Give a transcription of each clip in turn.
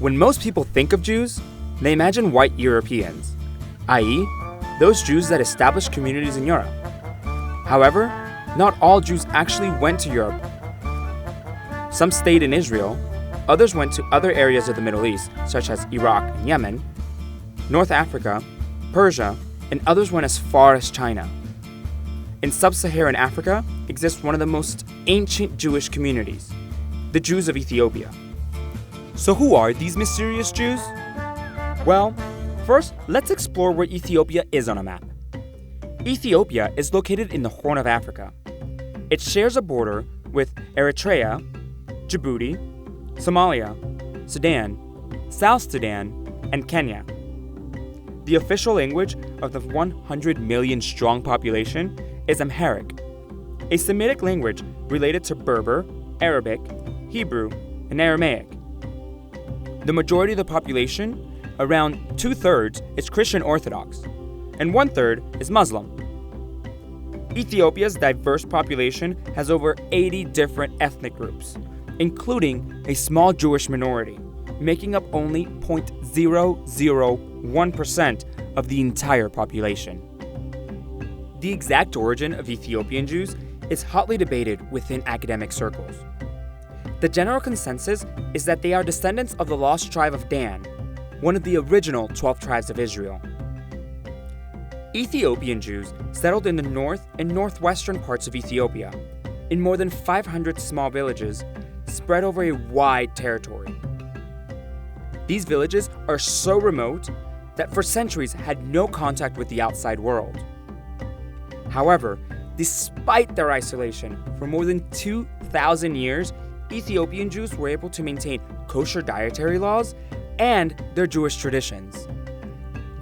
When most people think of Jews, they imagine white Europeans, i.e., those Jews that established communities in Europe. However, not all Jews actually went to Europe. Some stayed in Israel, others went to other areas of the Middle East, such as Iraq and Yemen, North Africa, Persia, and others went as far as China. In sub-Saharan Africa exists one of the most ancient Jewish communities, the Jews of Ethiopia. So who are these mysterious Jews? Well, first, let's explore where Ethiopia is on a map. Ethiopia is located in the Horn of Africa. It shares a border with Eritrea, Djibouti, Somalia, Sudan, South Sudan, and Kenya. The official language of the 100 million strong population is Amharic, a Semitic language related to Berber, Arabic, Hebrew, and Aramaic. The majority of the population, around 2/3, is Christian Orthodox, and 1/3 is Muslim. Ethiopia's diverse population has over 80 different ethnic groups, including a small Jewish minority, making up only 0.001% of the entire population. The exact origin of Ethiopian Jews is hotly debated within academic circles. The general consensus is that they are descendants of the lost tribe of Dan, one of the original 12 tribes of Israel. Ethiopian Jews settled in the north and northwestern parts of Ethiopia, in more than 500 small villages spread over a wide territory. These villages are so remote that for centuries had no contact with the outside world. However, despite their isolation for more than 2,000 years, Ethiopian Jews were able to maintain kosher dietary laws and their Jewish traditions.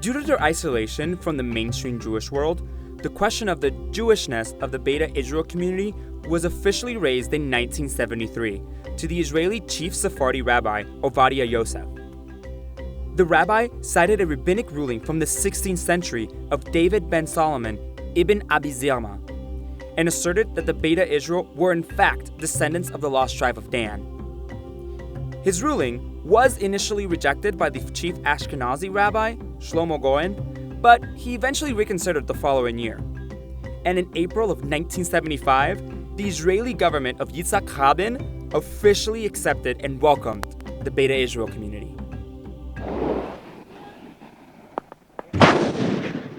Due to their isolation from the mainstream Jewish world, the question of the Jewishness of the Beta Israel community was officially raised in 1973 to the Israeli chief Sephardi rabbi Ovadia Yosef. The rabbi cited a rabbinic ruling from the 16th century of David ben Solomon ibn Abi Zilma and asserted that the Beta Israel were in fact descendants of the lost tribe of Dan. His ruling was initially rejected by the chief Ashkenazi rabbi, Shlomo Goen, but he eventually reconsidered the following year. And in April of 1975, the Israeli government of Yitzhak Rabin officially accepted and welcomed the Beta Israel community.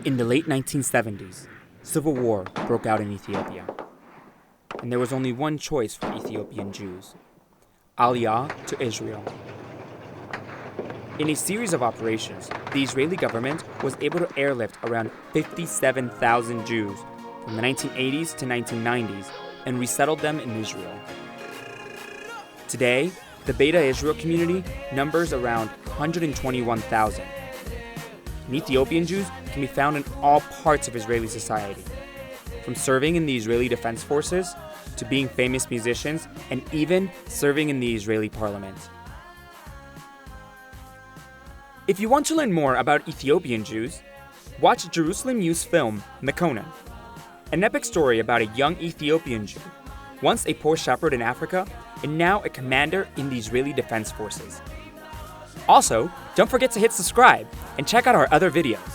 In the late 1970s, civil war broke out in Ethiopia, and there was only one choice for Ethiopian Jews: Aliyah to Israel. In a series of operations, the Israeli government was able to airlift around 57,000 Jews from the 1980s to 1990s and resettled them in Israel. Today, the Beta Israel community numbers around 121,000. And Ethiopian Jews can be found in all parts of Israeli society, from serving in the Israeli Defense Forces to being famous musicians and even serving in the Israeli parliament. If you want to learn more about Ethiopian Jews, watch Jerusalem News film Mekonnen, an epic story about a young Ethiopian Jew, once a poor shepherd in Africa and now a commander in the Israeli Defense Forces. Also, don't forget to hit subscribe and check out our other videos.